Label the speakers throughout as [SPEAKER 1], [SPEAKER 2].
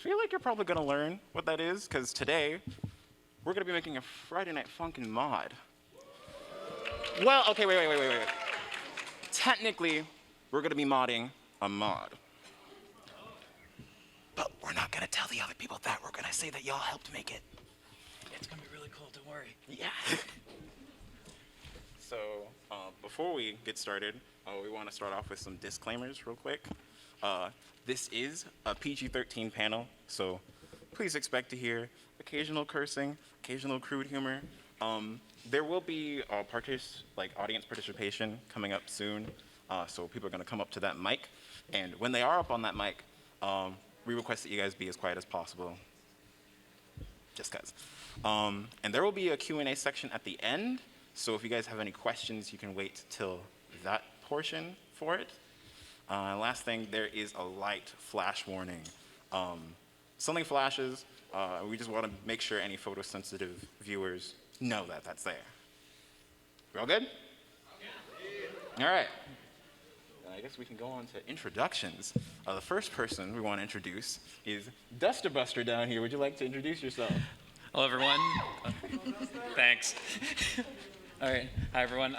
[SPEAKER 1] feel like you're probably gonna learn what that is, because today, we're gonna be making a Friday Night Funkin' mod. Well, okay, wait. Technically, we're gonna be modding a mod. But we're not gonna tell the other people that. We're gonna say that y'all helped make it.
[SPEAKER 2] It's gonna be really cool, don't worry.
[SPEAKER 1] Yeah. So, before we get started, we want to start off with some disclaimers real quick. This is a PG-13 panel, so please expect to hear occasional cursing, occasional crude humor. There will be audience participation coming up soon, so people are going to come up to that mic, and when they are up on that mic, we request that you guys be as quiet as possible, just because. And there will be a Q&A section at the end, so if you guys have any questions, you can wait till that portion for it. Last thing, there is a light flash warning. Something flashes, we just want to make sure any photosensitive viewers know that that's there. We all good? All right. I guess we can go on to introductions. The first person we want to introduce is DusterBuster down here. Would you like to introduce yourself?
[SPEAKER 2] Hello, everyone. Thanks. All right. Hi, everyone.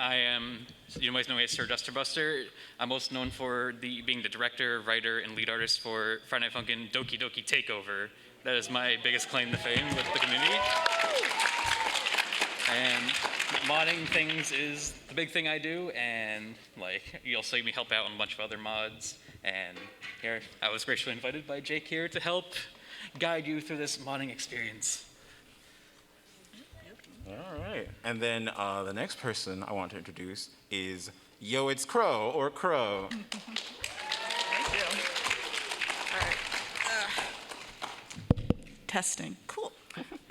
[SPEAKER 2] You might know me as Sir DusterBuster. I'm most known for being the director, writer, and lead artist for Friday Night Funkin' Doki Doki Takeover. That is my biggest claim to fame with the community. And modding things is the big thing I do, and you'll see me help out on a bunch of other mods. And here, I was graciously invited by Jake here to help guide you through this modding experience.
[SPEAKER 1] All right. And then the next person I want to introduce is Yoitscro, or Crow.
[SPEAKER 3] Thank you. All right. Testing. Cool.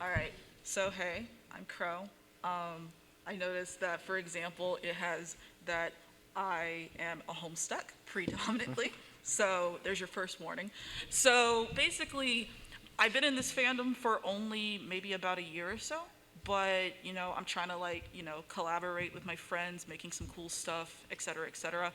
[SPEAKER 3] All right. So, hey, I'm Crow. I noticed that, for example, it has that I am a Homestuck predominantly. So there's your first warning. So basically, I've been in this fandom for only maybe about a year or so. But, I'm trying to collaborate with my friends, making some cool stuff, et cetera, et cetera.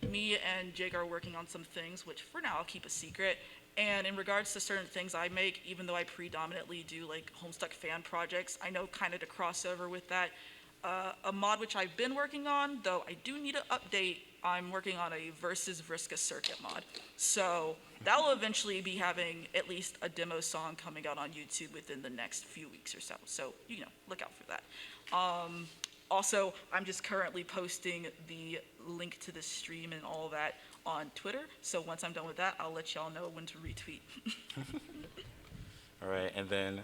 [SPEAKER 3] Me and Jake are working on some things, which for now I'll keep a secret. And in regards to certain things I make, even though I predominantly do Homestuck fan projects, I know kind of to cross over with that. A mod which I've been working on, though I do need an update, I'm working on a Versus Vriska circuit mod. So that will eventually be having at least a demo song coming out on YouTube within the next few weeks or so. So, look out for that. Also, I'm just currently posting the link to the stream and all that on Twitter. So once I'm done with that, I'll let y'all know when to retweet.
[SPEAKER 1] All right, and then,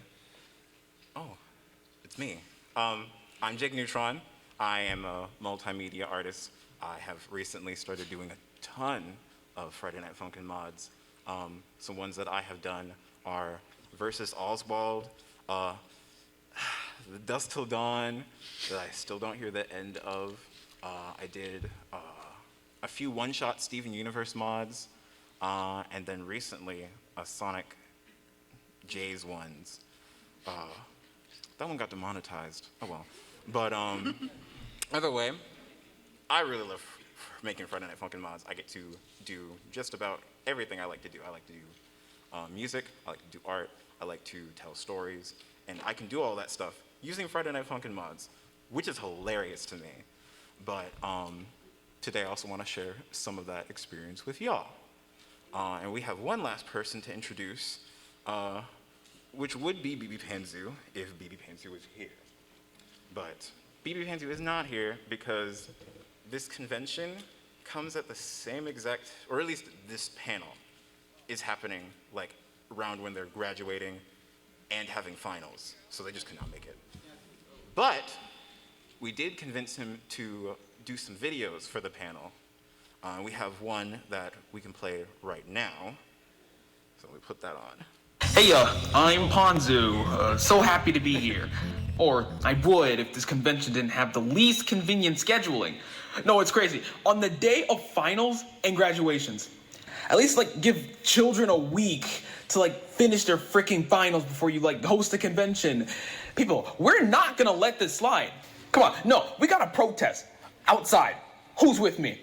[SPEAKER 1] it's me. I'm Jakeneutron. I am a multimedia artist. I have recently started doing a ton of Friday Night Funkin' mods. Some ones that I have done are Versus Oswald, The Dusk Till Dawn, that I still don't hear the end of. I did a few one-shot Steven Universe mods, and then recently a Sonic J's ones. That one got demonetized. Oh well. But either way, I really love making Friday Night Funkin' mods. I get to do just about everything I like to do. I like to do music, I like to do art, I like to tell stories, and I can do all that stuff using Friday Night Funkin' mods, which is hilarious to me. But today I also want to share some of that experience with y'all. And we have one last person to introduce, which would be Bbpanzu if Bbpanzu was here. But Bbpanzu is not here because this convention comes at the same exact, or at least this panel is happening around when they're graduating and having finals, so they just could not make it. But we did convince him to do some videos for the panel. We have one that we can play right now, so we put that on.
[SPEAKER 4] Hey, I'm Bbpanzu. So happy to be here. Or I would if this convention didn't have the least convenient scheduling. No, it's crazy. On the day of finals and graduations, at least give children a week to finish their freaking finals before you host a convention. People, we're not gonna let this slide. Come on, no, we gotta protest outside. Who's with me?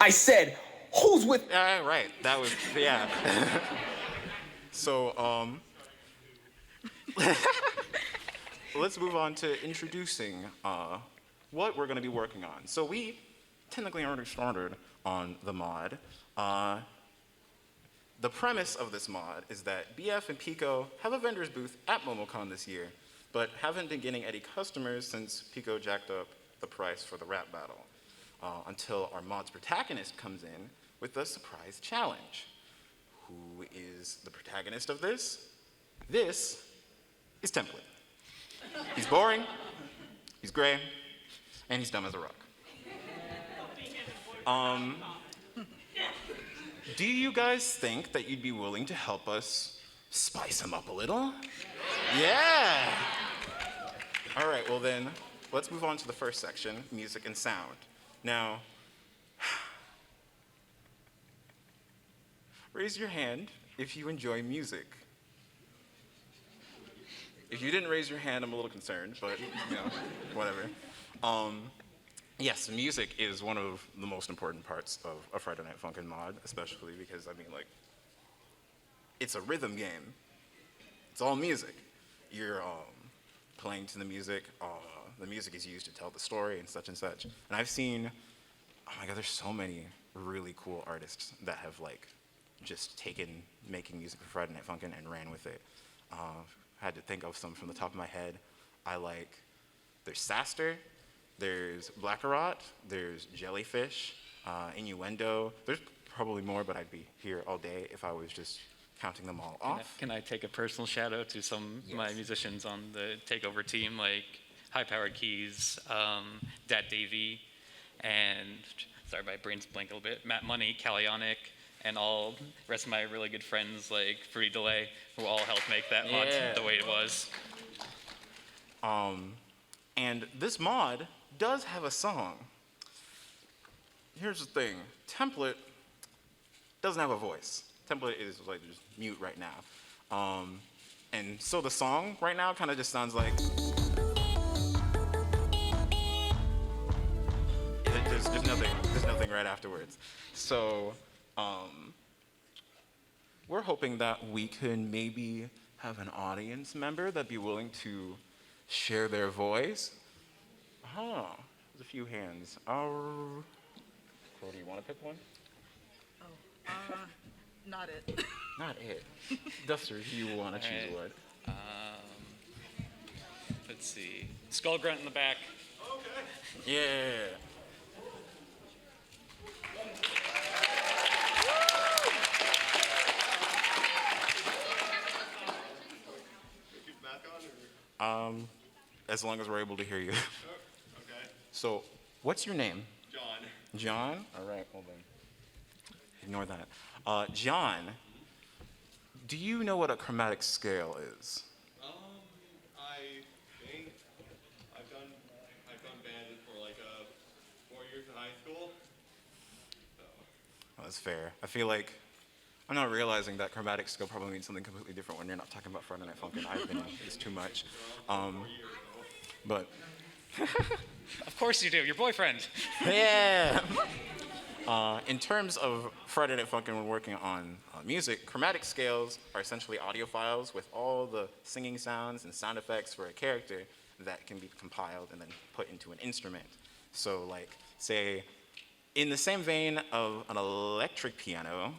[SPEAKER 4] I said, Who's with?
[SPEAKER 1] Right, that was, yeah. So, let's move on to introducing what we're going to be working on. So we technically already started on the mod. The premise of this mod is that BF and Pico have a vendor's booth at MomoCon this year, but haven't been getting any customers since Pico jacked up the price for the rap battle, until our mod's protagonist comes in with a surprise challenge. Who is the protagonist of this? This is Template. He's boring, he's gray, and he's dumb as a rock. Do you guys think that you'd be willing to help us spice him up a little? Yeah! All right, well then, let's move on to the first section, music and sound. Now, raise your hand if you enjoy music. If you didn't raise your hand, I'm a little concerned, but, you know, whatever. Yes, music is one of the most important parts of a Friday Night Funkin' mod, especially because, I mean, like, it's a rhythm game. It's all music. You're playing to the music. The music is used to tell the story and such and such. And I've seen, oh my God, there's so many really cool artists that have, like, just taken making music for Friday Night Funkin' and ran with it. Had to think of some from the top of my head. There's Saster. There's Blackarot, there's Jellyfish, Innuendo. There's probably more, but I'd be here all day if I was just counting them all off.
[SPEAKER 2] Can I take a personal shout out to some of my musicians on the Takeover team, like High Powered Keys, Dat Davey, and, sorry, my brain's blank a little bit, Matt Money, Calionic, and all the rest of my really good friends like Fruity Delay, who all helped make that mod the way it was.
[SPEAKER 1] And this mod does have a song. Here's the thing, Template doesn't have a voice. Template is like just mute right now. And so the song right now kind of just sounds like, there's nothing right afterwards. So we're hoping that we can maybe have an audience member that'd be willing to share their voice. Huh, there's a few hands. Chloe, do you want to pick one?
[SPEAKER 3] Not it.
[SPEAKER 1] Not it. Duster, do you want to choose
[SPEAKER 2] Alright.
[SPEAKER 1] one?
[SPEAKER 2] Let's see. Skull Grunt in the back.
[SPEAKER 1] Yeah. As long as we're able to hear you.
[SPEAKER 5] Okay.
[SPEAKER 1] So, what's your name?
[SPEAKER 5] John.
[SPEAKER 1] John? All right, hold on. Ignore that. John, do you know what a chromatic scale is?
[SPEAKER 5] I think I've done band for like 4 years in high school. So.
[SPEAKER 1] Well, that's fair. I feel like I'm not realizing that chromatic scale probably means something completely different when you're not talking about Friday Night Funkin'. I've been it's too much. But
[SPEAKER 2] Of course you do. Your boyfriend.
[SPEAKER 1] yeah. In terms of Friday Night Funkin', we're working on music. Chromatic scales are essentially audio files with all the singing sounds and sound effects for a character that can be compiled and then put into an instrument. So, like, say, in the same vein of an electric piano,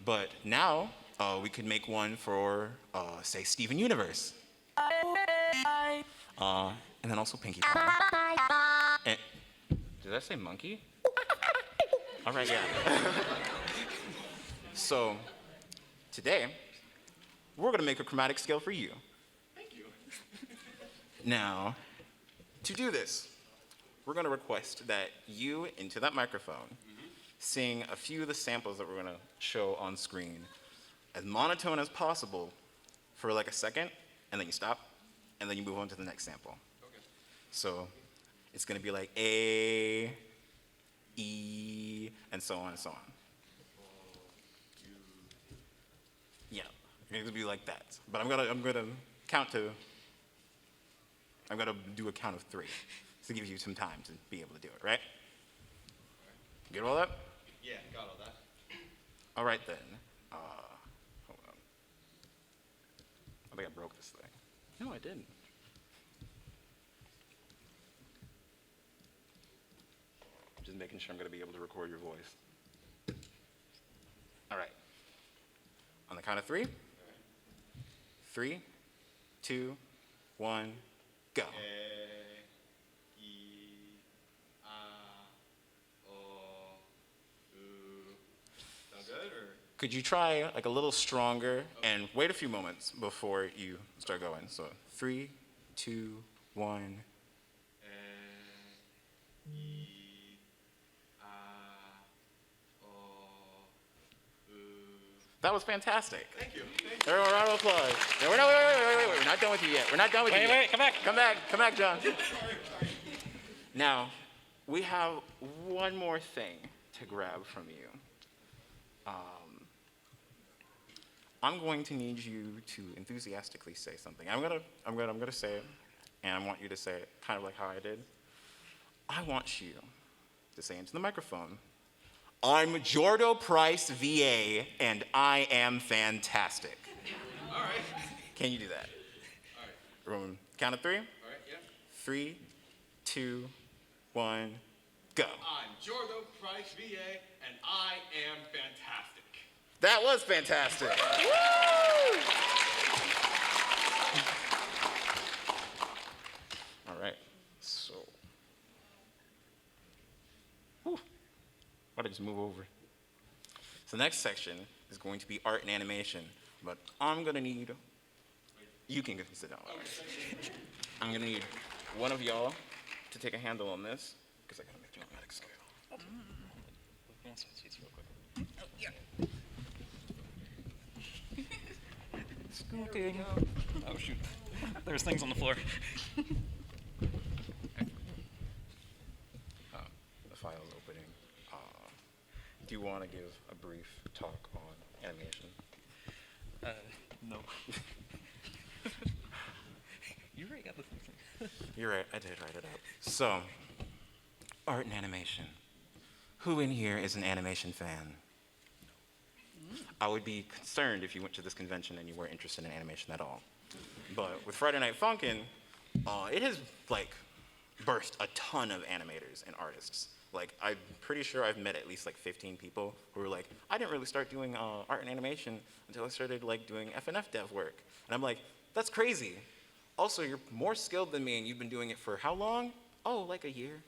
[SPEAKER 1] but now we could make one for, say, Steven Universe. And then also Pinkie Pie. And, did I say monkey? All right, yeah. So, today, we're gonna make a chromatic scale for you.
[SPEAKER 5] Thank you.
[SPEAKER 1] Now, to do this, we're gonna request that you, into that microphone, sing a few of the samples that we're gonna show on screen as monotone as possible for like a second, and then you stop, and then you move on to the next sample.
[SPEAKER 5] Okay.
[SPEAKER 1] So it's gonna be like A, E, and so on and so on. Yeah, it's gonna be like that. But I'm gonna do a count of 3 to give you some time to be able to do it, right? Get all that?
[SPEAKER 5] Yeah, got all that.
[SPEAKER 1] All right then. Hold on. I think I broke this thing. No, I didn't. Just making sure I'm going to be able to record your voice. All right. On the count of three. 3, 2, 1, go.
[SPEAKER 5] Sound good, or?
[SPEAKER 1] Could you try like a little stronger and wait a few moments before you start going? So 3, 2, 1. That was fantastic.
[SPEAKER 5] Thank you.
[SPEAKER 1] Everyone, round of applause. No, wait, we're not done with you yet. We're not done with you yet.
[SPEAKER 2] Wait, come back.
[SPEAKER 1] Come back, John. Now, we have one more thing to grab from you. I'm going to need you to enthusiastically say something. I'm gonna say it, and I want you to say it kind of like how I did. I want you to say into the microphone, I'm Jordo Price, VA, and I am fantastic.
[SPEAKER 5] All right.
[SPEAKER 1] Can you do that?
[SPEAKER 5] All right.
[SPEAKER 1] Everyone, count of 3.
[SPEAKER 5] All right, yeah.
[SPEAKER 1] 3, 2, 1, go.
[SPEAKER 5] I'm Jordo Price, VA, and I am fantastic.
[SPEAKER 1] That was fantastic. All right, so. Whew. Why did I just move over? So the next section is going to be art and animation, but I'm gonna need, you can sit down. I'm gonna need one of y'all to take a handle on this, because I gotta make the automatic scale.
[SPEAKER 2] Oh shoot, there's things on the floor.
[SPEAKER 1] The file's opening. Do you want to give a brief talk on animation?
[SPEAKER 2] No. You already got the thing.
[SPEAKER 1] You're right, I did write it up. So, art and animation. Who in here is an animation fan? I would be concerned if you went to this convention and you weren't interested in animation at all. But with Friday Night Funkin', it has like birthed a ton of animators and artists. Like, I'm pretty sure I've met at least like 15 people who were like, I didn't really start doing art and animation until I started like doing FNF Dev work. And I'm like, that's crazy. Also, you're more skilled than me and you've been doing it for how long? Oh, like a year.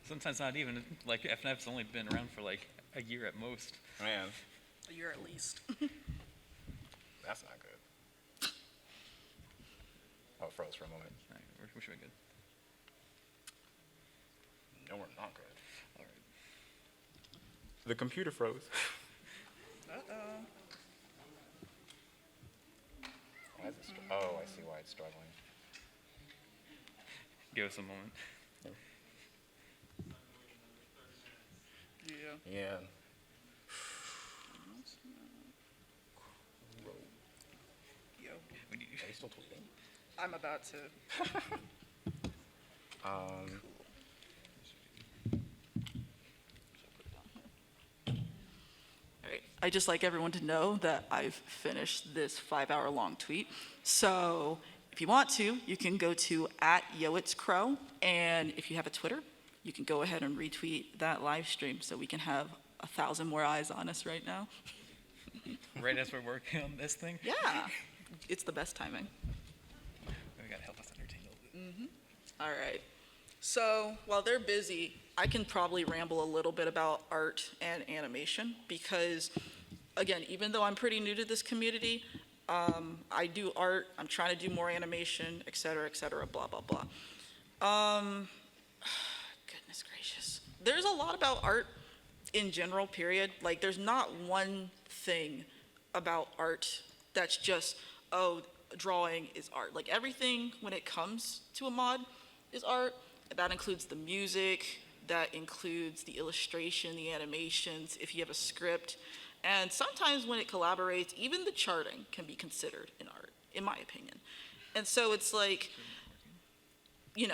[SPEAKER 2] Sometimes not even. Like FNF's only been around for like a year at most.
[SPEAKER 1] Man,
[SPEAKER 3] A year at least.
[SPEAKER 1] that's not good. Oh, it froze for a moment.
[SPEAKER 2] All right, we should be good.
[SPEAKER 1] No, we're not good.
[SPEAKER 2] All right.
[SPEAKER 1] The computer froze.
[SPEAKER 3] Uh-oh.
[SPEAKER 1] Why is it oh, I see why it's struggling.
[SPEAKER 2] Give us a moment.
[SPEAKER 3] Yeah.
[SPEAKER 1] Yeah.
[SPEAKER 3] Yo.
[SPEAKER 2] We need
[SPEAKER 1] Are you still tweeting?
[SPEAKER 3] I'm about to. I just like everyone to know that I've finished this 5-hour-long tweet. So if you want to, you can go to @Yoitscro, and if you have a Twitter, you can go ahead and retweet that live stream so we can have 1,000 more eyes on us right now.
[SPEAKER 2] right as we're working on this thing.
[SPEAKER 3] Yeah, it's the best timing.
[SPEAKER 2] We gotta help us entertain a little bit.
[SPEAKER 3] All right. So while they're busy, I can probably ramble a little bit about art and animation because, again, even though I'm pretty new to this community, I do art, I'm trying to do more animation, et cetera, blah, blah, blah. Goodness gracious. There's a lot about art in general, period. Like, there's not one thing about art that's just, oh, drawing is art. Like, everything when it comes to a mod is art. That includes the music, that includes the illustration, the animations, if you have a script. And sometimes when it collaborates, even the charting can be considered an art, in my opinion. And so it's like,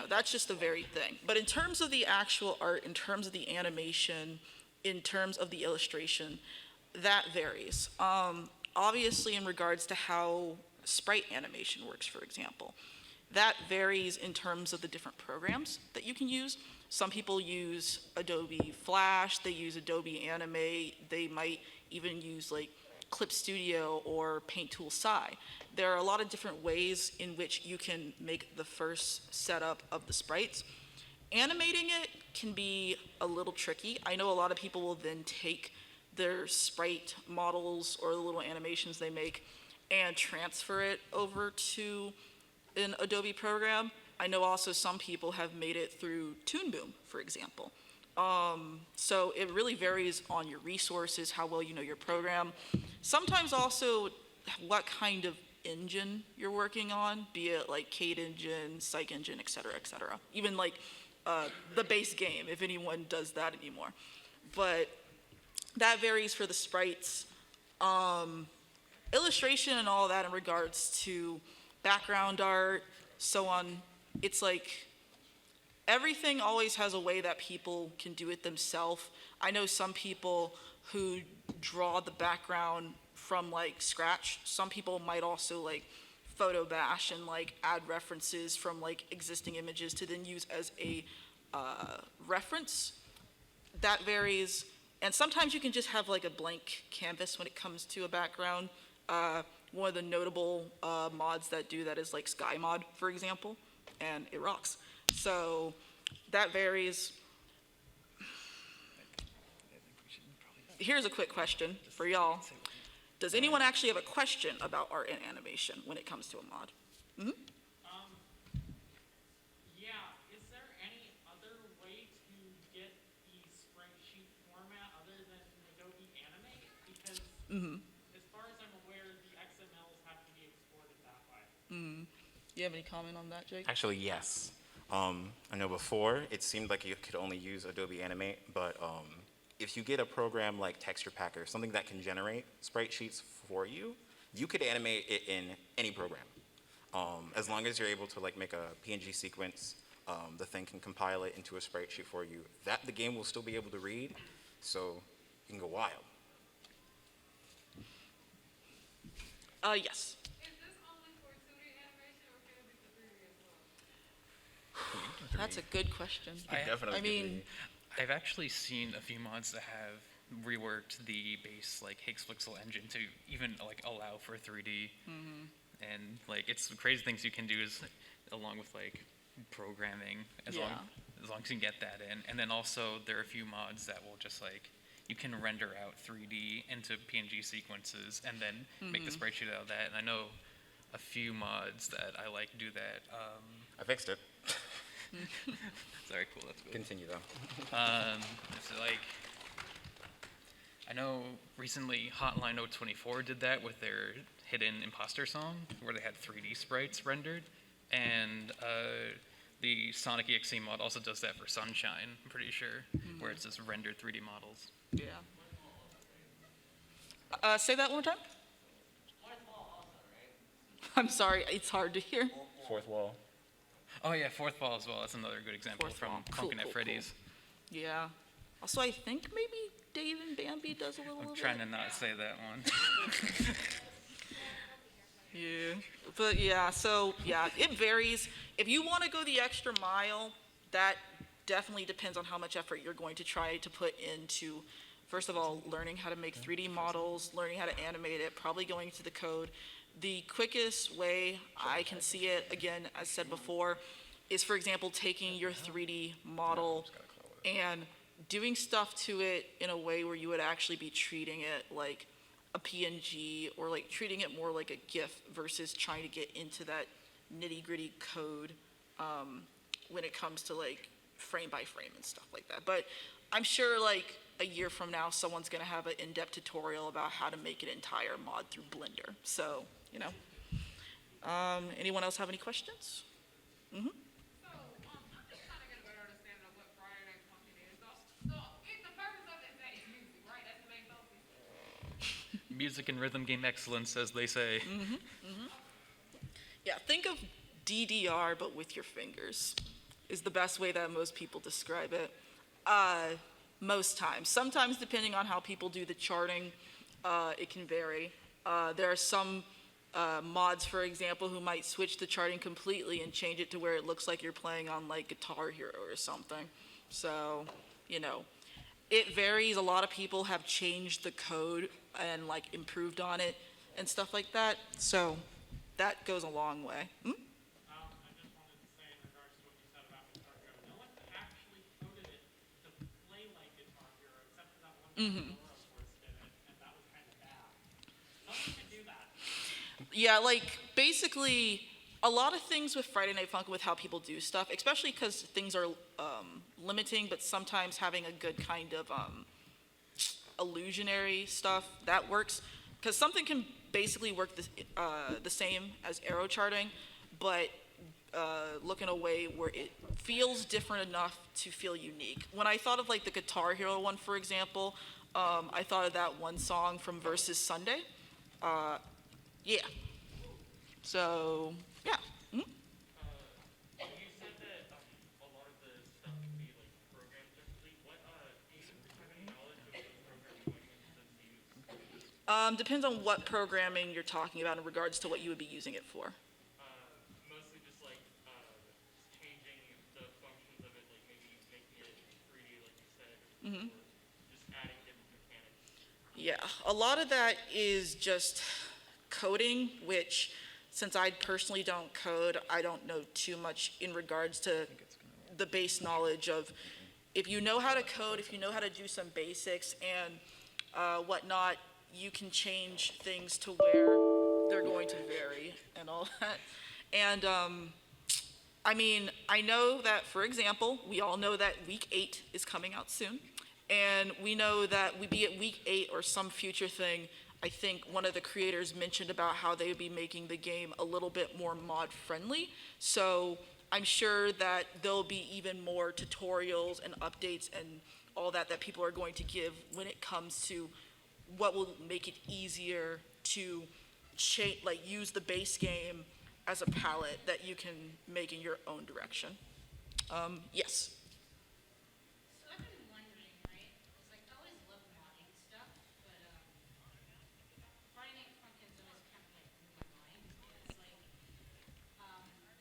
[SPEAKER 3] that's just a varied thing. But in terms of the actual art, in terms of the animation, in terms of the illustration, that varies. Obviously, in regards to how sprite animation works, for example, that varies in terms of the different programs that you can use. Some people use Adobe Flash, they use Adobe Animate, they might even use like Clip Studio or Paint Tool Sci. There are a lot of different ways in which you can make the first setup of the sprites. Animating it can be a little tricky. I know a lot of people will then take their sprite models or the little animations they make and transfer it over to an Adobe program. I know also some people have made it through Toon Boom, for example. So it really varies on your resources, how well you know your program. Sometimes also what kind of engine you're working on, be it like Kate Engine, Psych Engine, et cetera, et cetera. Even like the base game, if anyone does that anymore. But that varies for the sprites. Illustration and all that in regards to background art, so on. It's like everything always has a way that people can do it themselves. I know some people who draw the background from like scratch. Some people might also like photo bash and like add references from like existing images to then use as a reference. That varies. And sometimes you can just have like a blank canvas when it comes to a background. One of the notable mods that do that is like Sky Mod, for example, and it rocks. So that varies. Here's a quick question for y'all. Does anyone actually have a question about art and animation when it comes to a mod? Mm-hmm.
[SPEAKER 6] Yeah, is there any other way to get the sprite sheet format other than Adobe Animate? Because as far as I'm aware, the XMLs have to be exported that way.
[SPEAKER 3] You have any comment on that, Jake?
[SPEAKER 1] Actually, yes. I know before it seemed like you could only use Adobe Animate, but if you get a program like Texture Packer, something that can generate sprite sheets for you, you could animate it in any program. As long as you're able to like make a PNG sequence, the thing can compile it into a sprite sheet for you. That the game will still be able to read, so you can go wild.
[SPEAKER 3] Yes.
[SPEAKER 7] Is this only for 2D animation or can it be for 3D as well?
[SPEAKER 3] That's a good question.
[SPEAKER 1] Definitely.
[SPEAKER 3] I mean,
[SPEAKER 2] I've actually seen a few mods that have reworked the base like Higgsflixel engine to even like allow for 3D. And like it's the crazy things you can do is along with like programming as long as you can get that in. And then also there are a few mods that will just like you can render out 3D into PNG sequences and then make the sprite sheet out of that. And I know a few mods that I like do that.
[SPEAKER 1] I fixed it.
[SPEAKER 2] Sorry, cool, that's good.
[SPEAKER 1] Continue though.
[SPEAKER 2] So like, I know recently Hotline 024 did that with their Hidden Imposter song, where they had 3D sprites rendered, and the Sonic EXE mod also does that for Sunshine, I'm pretty sure, where it's just rendered 3D models.
[SPEAKER 3] yeah. Say that one more time? I'm sorry, it's hard to hear.
[SPEAKER 1] Fourth wall.
[SPEAKER 2] Oh yeah, Fourth Wall as well. That's another good example
[SPEAKER 3] Fourth
[SPEAKER 2] from
[SPEAKER 3] Wall. Cool,
[SPEAKER 2] Funkin at
[SPEAKER 3] cool,
[SPEAKER 2] Freddy's.
[SPEAKER 3] Yeah. Also, I think maybe Dave and Bambi does a little
[SPEAKER 2] I'm
[SPEAKER 3] bit.
[SPEAKER 2] trying to not say that one.
[SPEAKER 3] Yeah. But yeah, so yeah, it varies. If you want to go the extra mile, that definitely depends on how much effort you're going to try to put into, first of all, learning how to make 3D models, learning how to animate it, probably going into the code. The quickest way I can see it, again, as said before, is, for example, taking your 3D model and doing stuff to it in a way where you would actually be treating it like a PNG or like treating it more like a GIF versus trying to get into that nitty-gritty code when it comes to like frame by frame and stuff like that. But I'm sure like a year from now, someone's gonna have an in-depth tutorial about how to make an entire mod through Blender. So, you know. Anyone else have any questions?
[SPEAKER 7] So, I'm just trying to get a better understanding of what Friday Night Funkin' is. So if the purpose of it is that it's music, right? That's the main focus.
[SPEAKER 2] Music and rhythm game excellence, as they say.
[SPEAKER 3] Yeah, think of DDR, but with your fingers. is the best way that most people describe it. Most times. Sometimes, depending on how people do the charting, it can vary. There are some mods, for example, who might switch the charting completely and change it to where it looks like you're playing on like Guitar Hero or something. So, you know, it varies. A lot of people have changed the code and like improved on it and stuff like that. So that goes a long way.
[SPEAKER 6] I just wanted to say in regards to what you said about Guitar Hero, no one actually coded it to play like Guitar Hero except for that one guy, Laura, of course, did it, and that was kind of bad. No one could do that.
[SPEAKER 3] Yeah, like basically a lot of things with Friday Night Funkin' with how people do stuff, especially because things are limiting, but sometimes having a good kind of illusionary stuff that works, because something can basically work the same as arrow charting, but look in a way where it feels different enough to feel unique. When I thought of like the Guitar Hero one, for example, I thought of that one song from Versus Sunday. Yeah. So, yeah. Mhm.
[SPEAKER 8] You said that a lot of the stuff can be like programmed differently. What do you have any knowledge of those programming languages that's used?
[SPEAKER 3] Depends on what programming you're talking about in regards to what you would be using it for.
[SPEAKER 8] Mostly just like changing the functions of it, like maybe making it 3D, like you said, or just adding different mechanics.
[SPEAKER 3] Yeah, a lot of that is just coding, which since I personally don't code, I don't know too much in regards to the base knowledge of if you know how to code, if you know how to do some basics and whatnot, you can change things to where they're going to vary and all that. And I mean, I know that, for example, we all know that week 8 is coming out soon. And we know that we'd be at week 8 or some future thing. I think one of the creators mentioned about how they would be making the game a little bit more mod friendly. So I'm sure that there'll be even more tutorials and updates and all that that people are going to give when it comes to what will make it easier to use the base game as a palette that you can make in your own direction. Yes.
[SPEAKER 7] So I've been wondering, right? It's like I always love modding stuff, but Friday Night Funkin's always kind of like blew my mind. It's like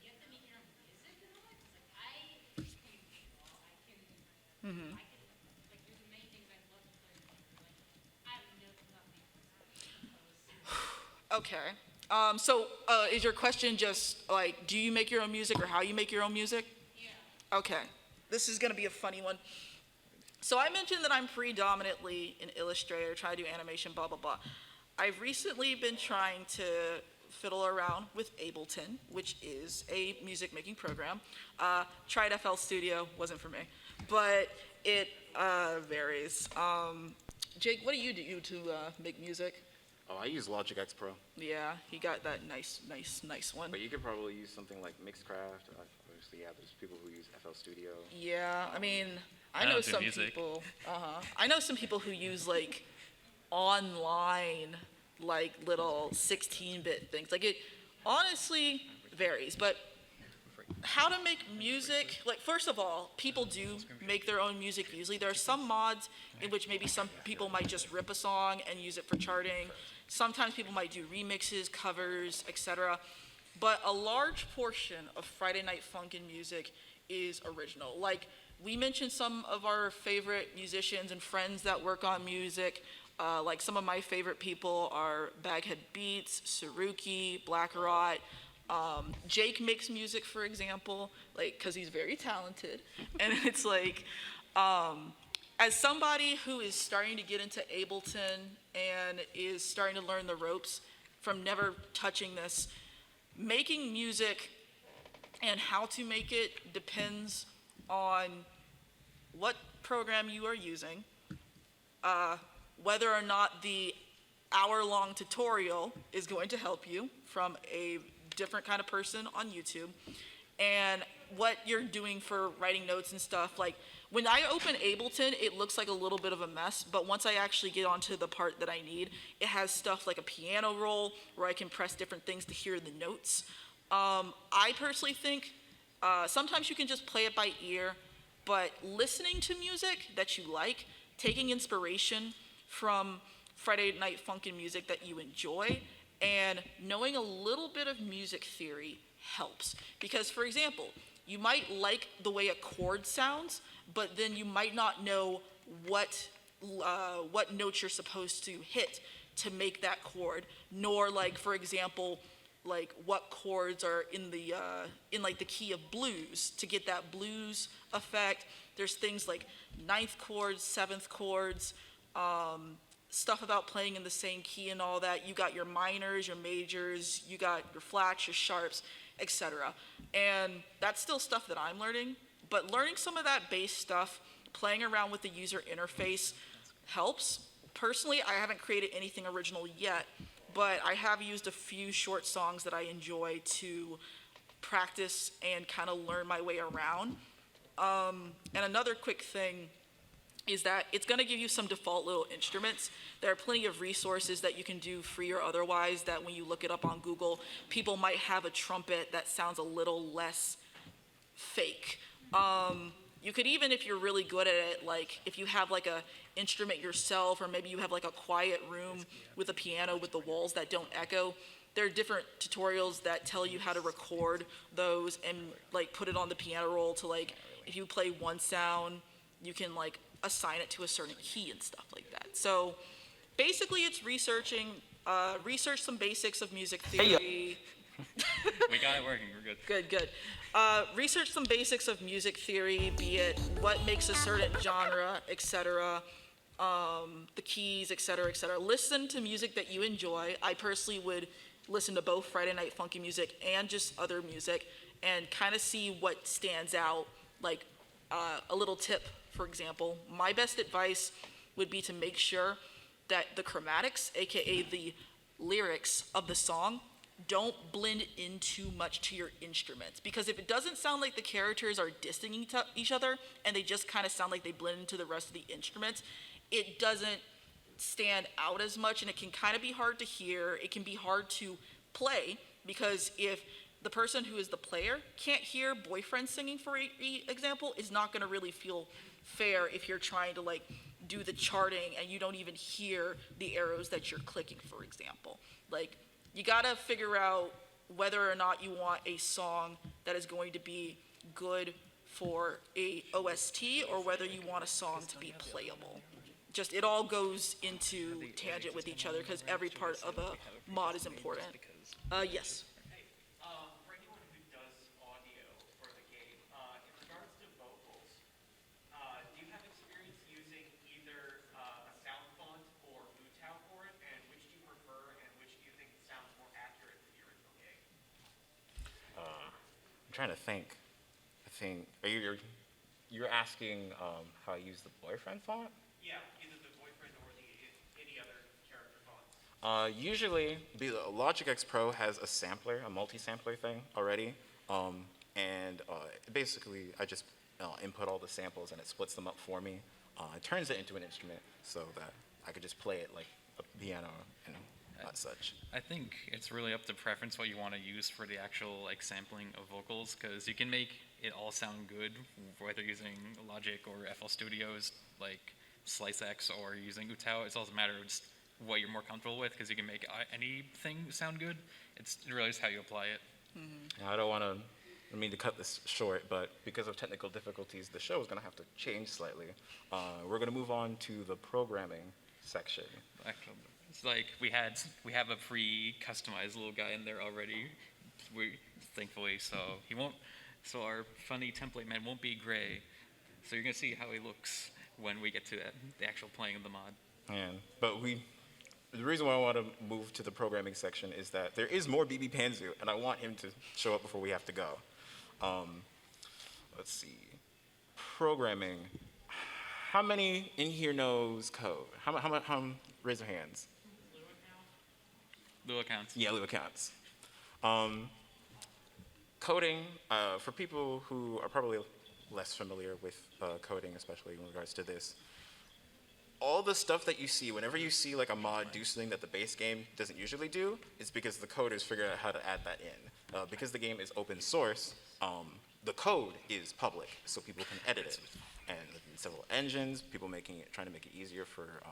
[SPEAKER 7] you have to make your own music and all that. 'Cause like I can draw, I can like there's many things I'd love to play. But, like I have nothing.
[SPEAKER 3] Okay. So is your question just like, do you make your own music or how you make your own music?
[SPEAKER 7] Yeah.
[SPEAKER 3] Okay. This is going to be a funny one. So I mentioned that I'm predominantly an illustrator, try to do animation, blah, blah, blah. I've recently been trying to fiddle around with Ableton, which is a music making program. Tried FL Studio, wasn't for me, but it varies. Jake, what do you do to make music?
[SPEAKER 1] Oh, I use Logic X Pro,
[SPEAKER 3] Yeah, he got that nice one.
[SPEAKER 1] but you could probably use something like Mixcraft. Obviously, yeah, there's people who use FL Studio.
[SPEAKER 3] Yeah, I mean, I
[SPEAKER 2] I
[SPEAKER 3] know
[SPEAKER 2] don't do
[SPEAKER 3] some
[SPEAKER 2] music.
[SPEAKER 3] people. I know some people who use like online, like little 16-bit things. Like it honestly varies, but how to make music, like first of all, people do make their own music usually. There are some mods in which maybe some people might just rip a song and use it for charting. Sometimes people might do remixes, covers, etc. But a large portion of Friday Night Funkin' music is original. Like we mentioned some of our favorite musicians and friends that work on music. Like some of my favorite people are Baghead Beats, Saruki, Blackrot. Jake makes music, for example, like because he's very talented, and it's like, as somebody who is starting to get into Ableton and is starting to learn the ropes from never touching this, making music and how to make it depends on what program you are using, whether or not the hour-long tutorial is going to help you from a different kind of person on YouTube, and what you're doing for writing notes and stuff. Like when I open Ableton, it looks like a little bit of a mess, but once I actually get onto the part that I need, it has stuff like a piano roll where I can press different things to hear the notes. I personally think Sometimes you can just play it by ear, but listening to music that you like, taking inspiration from Friday Night Funkin' music that you enjoy, and knowing a little bit of music theory helps. Because, for example, you might like the way a chord sounds, but then you might not know what notes you're supposed to hit to make that chord, nor, like, for example, like what chords are in the like the key of blues to get that blues effect. There's things like ninth chords, seventh chords, stuff about playing in the same key and all that. You got your minors, your majors, you got your flats, your sharps, etc. And that's still stuff that I'm learning, but learning some of that bass stuff, playing around with the user interface helps. Personally, I haven't created anything original yet, but I have used a few short songs that I enjoy to practice and kind of learn my way around. And another quick thing is that it's going to give you some default little instruments. There are plenty of resources that you can do free or otherwise that when you look it up on Google, people might have a trumpet that sounds a little less fake. You could even, if you're really good at it, like if you have like a instrument yourself, or maybe you have like a quiet room with a piano with the walls that don't echo, there are different tutorials that tell you how to record those and like put it on the piano roll to, like, if you play one sound, you can like assign it to a certain key and stuff like that. So basically it's research some basics of music theory.
[SPEAKER 2] We got it working. We're good.
[SPEAKER 3] Good. Research some basics of music theory, be it what makes a certain genre, etc., the keys, etc., etc. Listen to music that you enjoy. I personally would listen to both Friday Night Funkin' music and just other music and kind of see what stands out. Like a little tip, for example, my best advice would be to make sure that the chromatics, aka the lyrics of the song, don't blend in too much to your instruments, because if it doesn't sound like the characters are dissing each other and they just kind of sound like they blend into the rest of the instruments, it doesn't stand out as much, and it can kind of be hard to hear. It can be hard to play, because if the person who is the player can't hear Boyfriend singing, for example, is not going to really feel fair if you're trying to like do the charting and you don't even hear the arrows that you're clicking, for example. Like, you gotta figure out whether or not you want a song that is going to be good for a OST or whether you want a song to be playable. Just, it all goes into tangent with each other because every part of a mod is important. Yes.
[SPEAKER 8] For anyone who does audio for the game, in regards to vocals, do you have experience using either a sound font or UTAU for it, and which do you prefer, and which do you think sounds more accurate to the original game?
[SPEAKER 1] I'm trying to think. You're asking how I use the Boyfriend font?
[SPEAKER 8] Yeah, either the Boyfriend or any other character fonts.
[SPEAKER 1] Usually, Logic X Pro has a sampler, a multi-sampler thing already, and basically I just input all the samples and it splits them up for me. It turns it into an instrument so that I could just play it like a piano and such.
[SPEAKER 2] I think it's really up to preference what you want to use for the actual like sampling of vocals, because you can make it all sound good whether using Logic or FL Studio's like Slice X or using UTAU. It's also a matter of just what you're more comfortable with, because you can make anything sound good. It's really just how you apply it.
[SPEAKER 1] Mm-hmm. I mean to cut this short, but because of technical difficulties, the show is going to have to change slightly. We're going to move on to the programming section.
[SPEAKER 2] Actually, it's like we have a pre-customized little guy in there already. Thankfully, so he won't. So our funny template man won't be gray. So you're gonna see how he looks when we get to the actual playing of the mod.
[SPEAKER 1] But the reason why I want to move to the programming section is that there is more Bbpanzu, and I want him to show up before we have to go. Let's see. Programming. How many in here knows code? How raise your hands.
[SPEAKER 2] Lua counts.
[SPEAKER 1] Yeah, Lua counts. Coding, for people who are probably less familiar with coding, especially in regards to this, all the stuff that you see, whenever you see like a mod do something that the base game doesn't usually do, it's because the coders figured out how to add that in. Because the game is open source, the code is public, so people can edit it. And several engines, people trying to make it easier for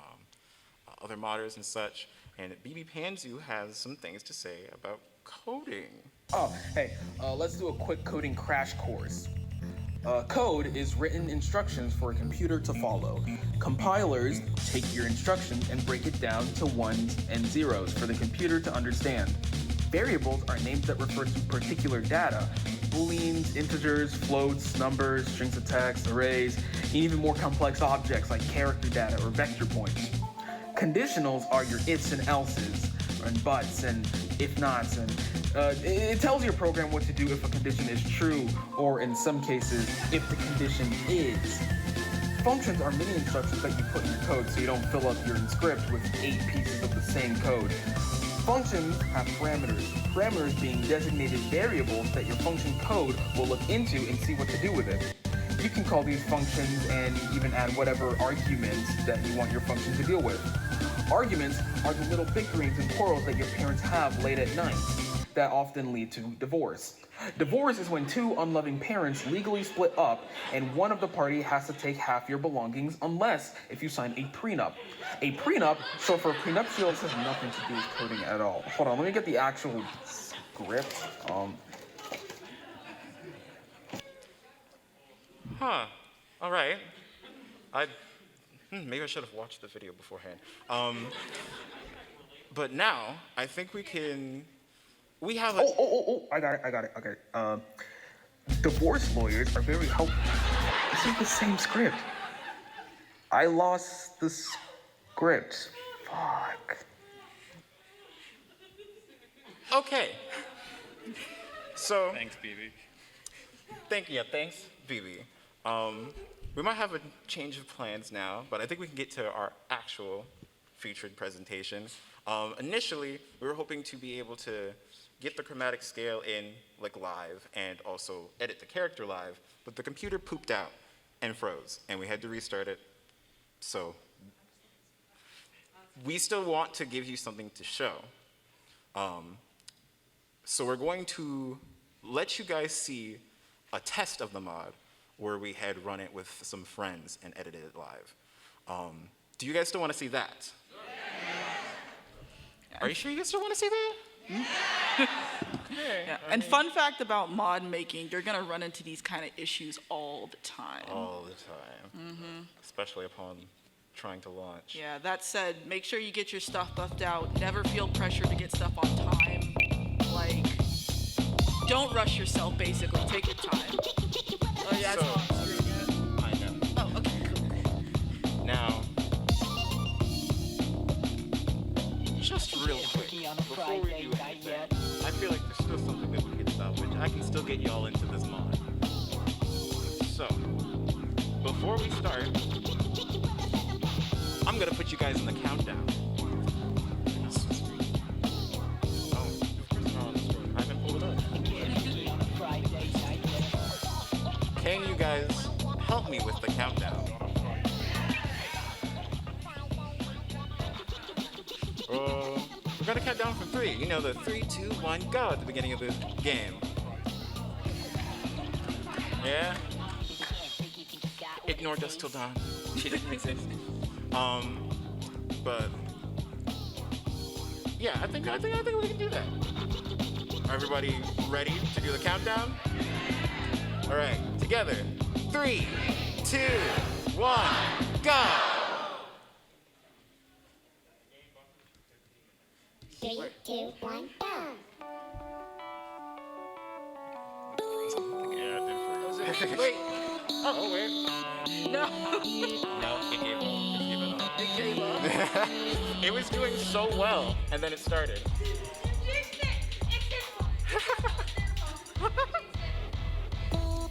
[SPEAKER 1] other modders and such. And Bbpanzu has some things to say about coding.
[SPEAKER 4] Oh, hey, let's do a quick coding crash course. Code is written instructions for a computer to follow. Compilers take your instruction and break it down to ones and zeros for the computer to understand. Variables are names that refer to particular data. Booleans, integers, floats, numbers, strings of text, arrays, and even more complex objects like character data or vector points. Conditionals are your ifs and elses, and buts and if nots, and it tells your program what to do if a condition is true, or in some cases, if the condition is. Functions are mini instructions that you put in your code so you don't fill up your script with 8 pieces of the same code. Functions have parameters, parameters being designated variables that your function code will look into and see what to do with it. You can call these functions and even add whatever arguments that you want your function to deal with. Arguments are the little bickerings and quarrels that your parents have late at night that often lead to divorce. Divorce is when two unloving parents legally split up and one of the party has to take half your belongings unless if you sign a prenup. A prenup, short for prenuptial, this has nothing to do with coding at all. Hold on, let me get the actual script.
[SPEAKER 1] Huh, all right. Maybe I should have watched the video beforehand. But now, I think we have a...
[SPEAKER 4] I got it. Divorce lawyers are very helpful. This is the same script. I lost the script. Fuck.
[SPEAKER 1] Okay. So...
[SPEAKER 2] Thanks, BB.
[SPEAKER 1] Thanks, BB. We might have a change of plans now, but I think we can get to our actual featured presentation. Initially, we were hoping to be able to get the chromatic scale in like live and also edit the character live, but the computer pooped out and froze, and we had to restart it. So we still want to give you something to show. So we're going to let you guys see a test of the mod where we had run it with some friends and edited it live. Do you guys still want to see that? Are you sure you guys still want to see that?
[SPEAKER 3] Yeah. And fun fact about mod making, you're gonna run into these kind of issues all the time.
[SPEAKER 1] All the time. Especially upon trying to launch.
[SPEAKER 3] Yeah, that said, make sure you get your stuff buffed out. Never feel pressure to get stuff on time. Like, don't rush yourself, basically. Take your time. Oh, yeah, it's not screwing it.
[SPEAKER 1] I know.
[SPEAKER 3] Oh, okay, cool.
[SPEAKER 1] Now, just real quick, before we do anything, I feel like there's still something that we can salvage. I can still get y'all into this mod. So, before we start, I'm gonna put you guys in the countdown. Oh, I haven't pulled it up. Can you guys help me with the countdown? We're gonna count down from 3. You know, the 3, 2, 1, go at the beginning of the game. Yeah? Ignore Dust Till Dawn. She doesn't exist. But yeah, I think we can do that. Are everybody ready to do the countdown? All right, together. 3, 2, 1, go!
[SPEAKER 9] 3, 2, 1, go!
[SPEAKER 1] Yeah, I did.
[SPEAKER 3] Wait.
[SPEAKER 1] Oh, wait.
[SPEAKER 3] No.
[SPEAKER 1] No, it gave up.
[SPEAKER 3] It gave up.
[SPEAKER 1] It was doing so well, and then it started.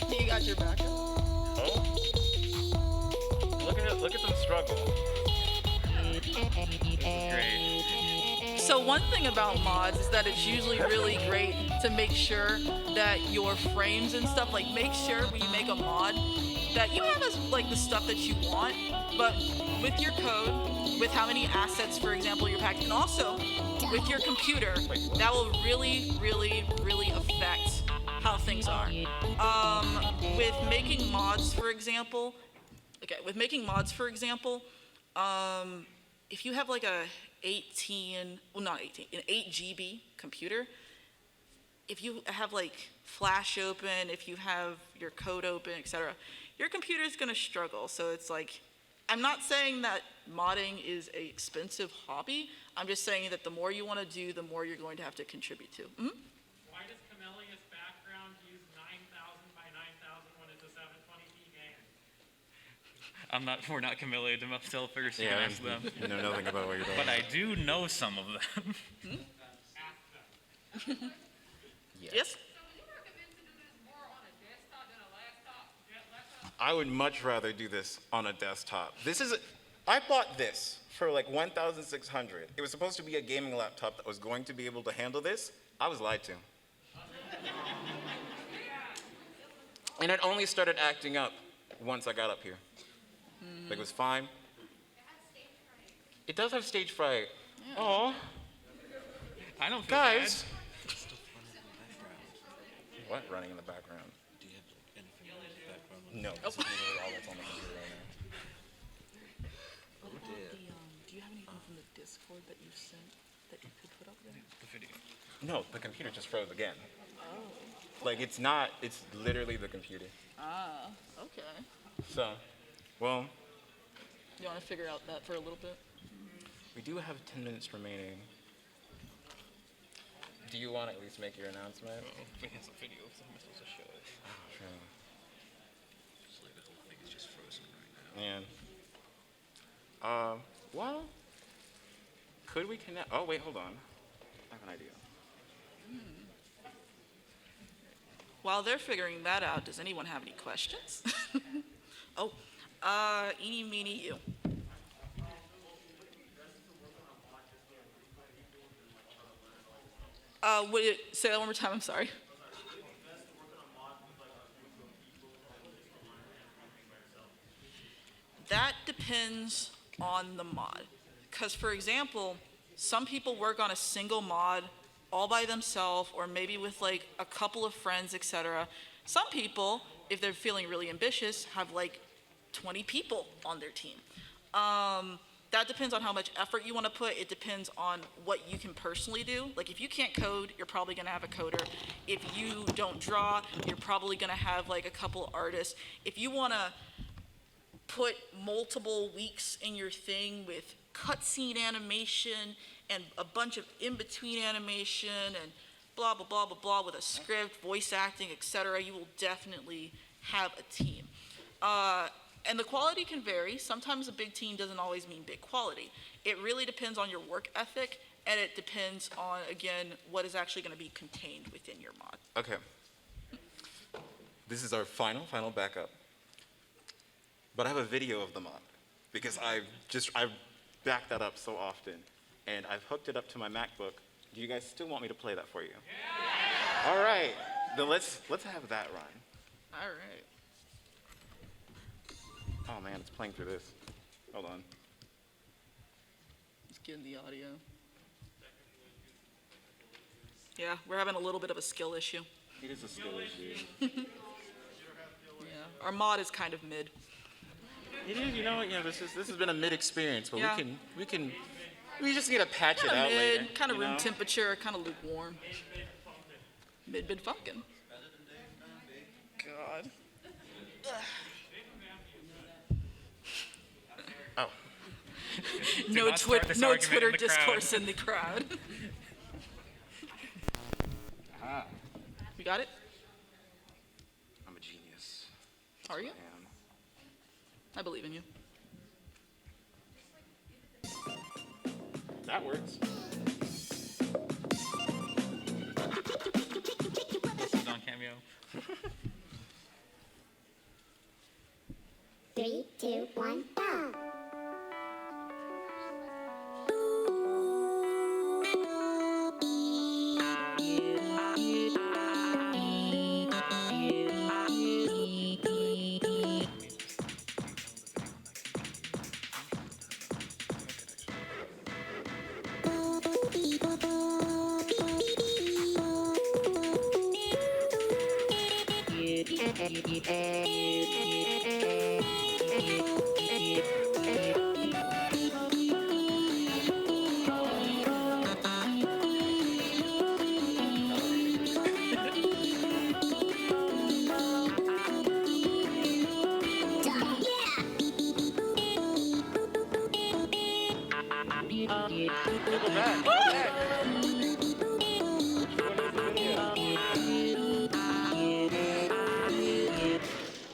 [SPEAKER 3] You got your back.
[SPEAKER 1] Oh. Look at them struggle.
[SPEAKER 2] Great.
[SPEAKER 3] So one thing about mods is that it's usually really great to make sure that your frames and stuff, like make sure when you make a mod that you have like the stuff that you want, but with your code, with how many assets, for example, you're packed, and also with your computer, that will really, really, really affect how things are. With making mods, for example, if you have like an 8 GB computer, if you have like Flash open, if you have your code open, etc., your computer is going to struggle. So it's like, I'm not saying that modding is an expensive hobby. I'm just saying that the more you want to do, the more you're going to have to contribute to.
[SPEAKER 6] Why does Camellia's background use 9,000 by 9,000 when it's a 720p game?
[SPEAKER 2] We're not Camellia developers, you can
[SPEAKER 1] Yeah,
[SPEAKER 2] ask them.
[SPEAKER 1] you know nothing about what you're doing.
[SPEAKER 2] But I do know some of them.
[SPEAKER 6] Ask them.
[SPEAKER 3] Yes?
[SPEAKER 6] So you recommend to do this more on a desktop than a laptop?
[SPEAKER 1] I would much rather do this on a desktop. I bought this for like 1,600. It was supposed to be a gaming laptop that was going to be able to handle this. I was lied to. And it only started acting up once I got up here. Like, it was fine. It does have stage fright. Oh,
[SPEAKER 2] I don't feel
[SPEAKER 1] guys. What running in the background?
[SPEAKER 10] Do you have like, anything in the background?
[SPEAKER 1] No, this is literally all that's on the computer right now.
[SPEAKER 3] Do you have anything from the Discord that you sent that you could put up there?
[SPEAKER 2] The video.
[SPEAKER 1] No, the computer just froze again. Like, it's literally the computer.
[SPEAKER 3] Ah, okay.
[SPEAKER 1] So, well,
[SPEAKER 3] You want to figure out that for a little bit?
[SPEAKER 1] we do have 10 minutes remaining. Do you want to at least make your announcement?
[SPEAKER 2] We have some video, so I'm supposed to show it.
[SPEAKER 1] Sure.
[SPEAKER 10] It's like the whole thing is just frozen right now.
[SPEAKER 1] And, well, could we connect? Oh, wait, hold on. I have an idea.
[SPEAKER 3] While they're figuring that out, does anyone have any questions? Oh, eeny, meeny, you. Say that one more time, I'm sorry. That depends on the mod. Because, for example, some people work on a single mod all by themselves, or maybe with like a couple of friends, etc. Some people, if they're feeling really ambitious, have like 20 people on their team. That depends on how much effort you want to put. It depends on what you can personally do. Like, if you can't code, you're probably going to have a coder. If you don't draw, you're probably going to have like a couple artists. If you want to put multiple weeks in your thing with cutscene animation and a bunch of in-between animation and blah, blah, blah, blah, blah, with a script, voice acting, etc., you will definitely have a team. And the quality can vary. Sometimes a big team doesn't always mean big quality. It really depends on your work ethic, and it depends on, again, what is actually going to be contained within your mod.
[SPEAKER 1] Okay. This is our final backup. But I have a video of the mod because I've backed that up so often, and I've hooked it up to my MacBook. Do you guys still want me to play that for you? Yeah! All right. Then let's have that run.
[SPEAKER 3] All right.
[SPEAKER 1] Oh man, it's playing through this. Hold on.
[SPEAKER 3] Let's get in the audio. Yeah, we're having a little bit of a skill issue.
[SPEAKER 1] It is a skill issue.
[SPEAKER 3] Yeah, our mod is kind of mid.
[SPEAKER 1] It is, this has been a mid experience, but
[SPEAKER 3] Yeah.
[SPEAKER 1] we just need to patch it out later.
[SPEAKER 3] Kind of
[SPEAKER 1] you
[SPEAKER 3] room
[SPEAKER 1] know?
[SPEAKER 3] temperature, kind of lukewarm. Mid Funkin. God.
[SPEAKER 1] Oh,
[SPEAKER 3] No,
[SPEAKER 2] not start this argument
[SPEAKER 3] Twitter
[SPEAKER 2] in the crowd.
[SPEAKER 3] discourse in the crowd. You got it?
[SPEAKER 1] I'm a genius.
[SPEAKER 3] Are you?
[SPEAKER 1] I am.
[SPEAKER 3] I believe in you.
[SPEAKER 1] That works.
[SPEAKER 2] This is on Cameo.
[SPEAKER 9] 3, 2, 1, go!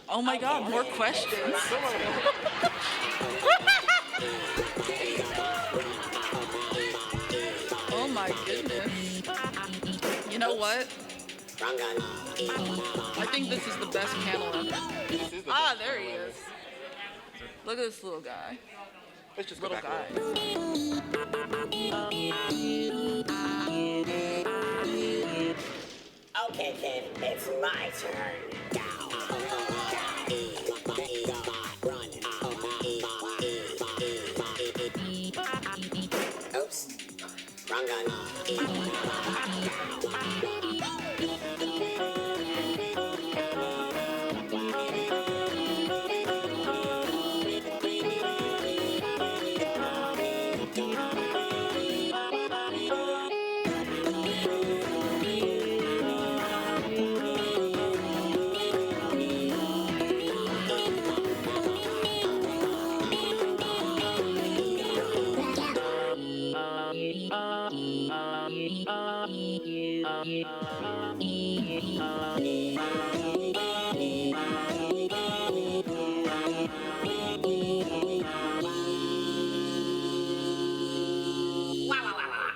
[SPEAKER 3] Oh my God, more questions. Oh my goodness. You know what? I think this is the best panel ever. Ah, there he is. Look at this little guy.
[SPEAKER 1] Let's just go
[SPEAKER 3] Little
[SPEAKER 1] back
[SPEAKER 3] guy.
[SPEAKER 1] a little.
[SPEAKER 11] Okay, kid, it's my turn. Oops, wrong gun.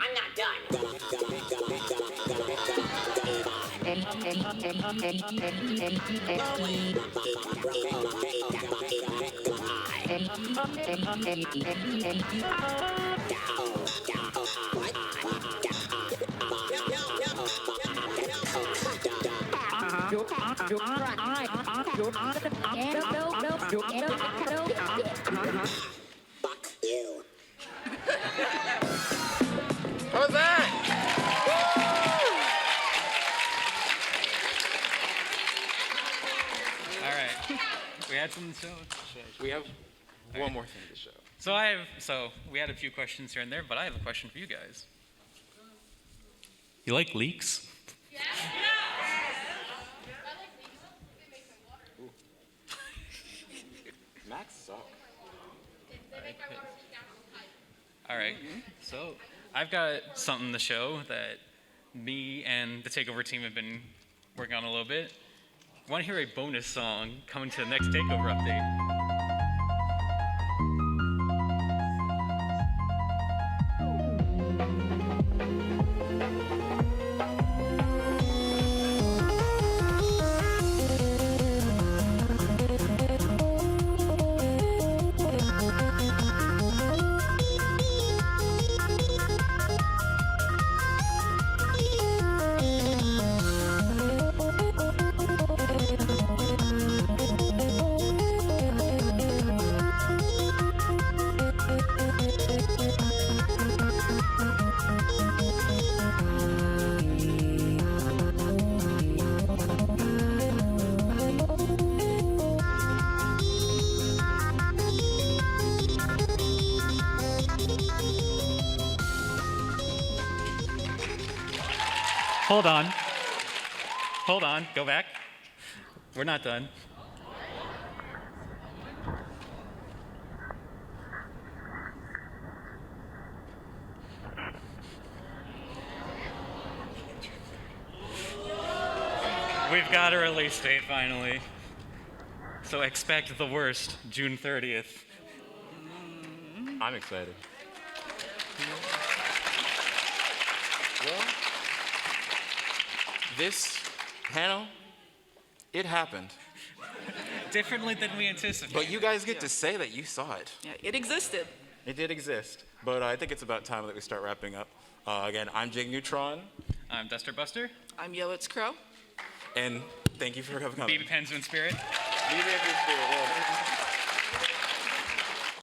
[SPEAKER 11] I'm not done. Fuck you.
[SPEAKER 1] How was that?
[SPEAKER 2] All right. We had some show.
[SPEAKER 1] We have one more thing to show.
[SPEAKER 2] So we had a few questions here and there, but I have a question for you guys. You like leaks?
[SPEAKER 1] Max suck.
[SPEAKER 2] All right. So I've got something to show that me and the Takeover team have been working on a little bit. Want to hear a bonus song coming to the next Takeover update? Hold on. Hold on. Go back. We're not done. We've got a release date finally. So expect the worst, June 30th.
[SPEAKER 1] I'm excited. Well, this panel, it happened.
[SPEAKER 2] Differently than we anticipated.
[SPEAKER 1] But you guys get to say that you saw it.
[SPEAKER 3] Yeah, it existed.
[SPEAKER 1] It did exist. But I think it's about time that we start wrapping up. Again, I'm Jakeneutron.
[SPEAKER 2] I'm DusterBuster.
[SPEAKER 3] I'm Yoitscro.
[SPEAKER 1] And thank you for coming.
[SPEAKER 2] Bbpanzu in spirit.
[SPEAKER 1] Bbpanzu in spirit, yeah.